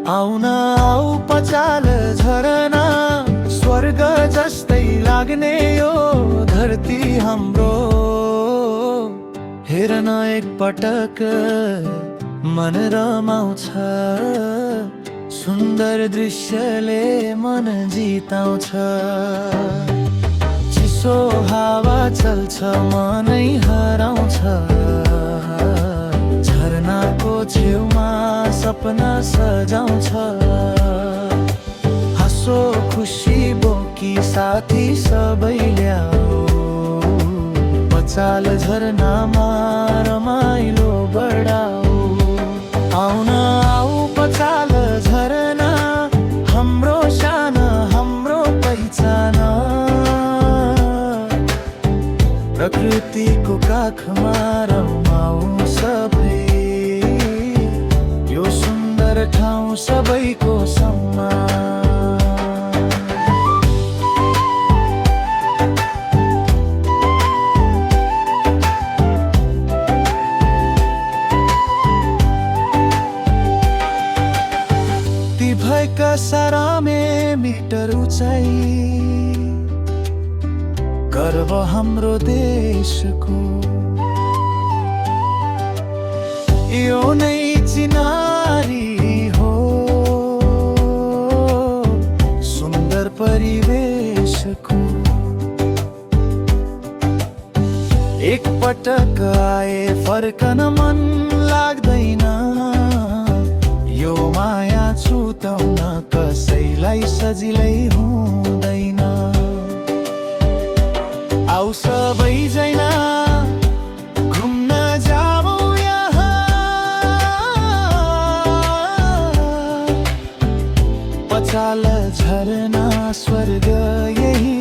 आउन आऊ पचाल झरना स्वर्ग जस्तै लाग्ने यो धरती हाम्रो। हेर्न एक पटक मन रमाउँछ, सुन्दर दृश्यले मन जिताउँछ। चिसो हावा चल्छ मनै हराउँछ, झरनाको छेउमा सपना सजाउँछ। हाँसो खुसी बोकी साथी सबै ल्याऊ, पचाल झरनामा रमाइलो बढाऊ। आउन आऊ पचाल झरना, हाम्रो शान हाम्रो पहिचान। प्रकृतिको काखमा रमाऊ सबै, यो सुन्दर ठाउँ सबैको सम्मान। ती भएका 12 मिटर उचाइ, गर्व हाम्रो देशको। यो नै चिनारी हो, सुन्दर परिवेशको। एक पटक आए फर्कन मन लाग्दैन, यो माया छुटाउन कसैलाई सजिलै हुँदैन। आऊ सबैजना घुम्न जाऊ यहाँ, पचाल झरना स्वर्ग यही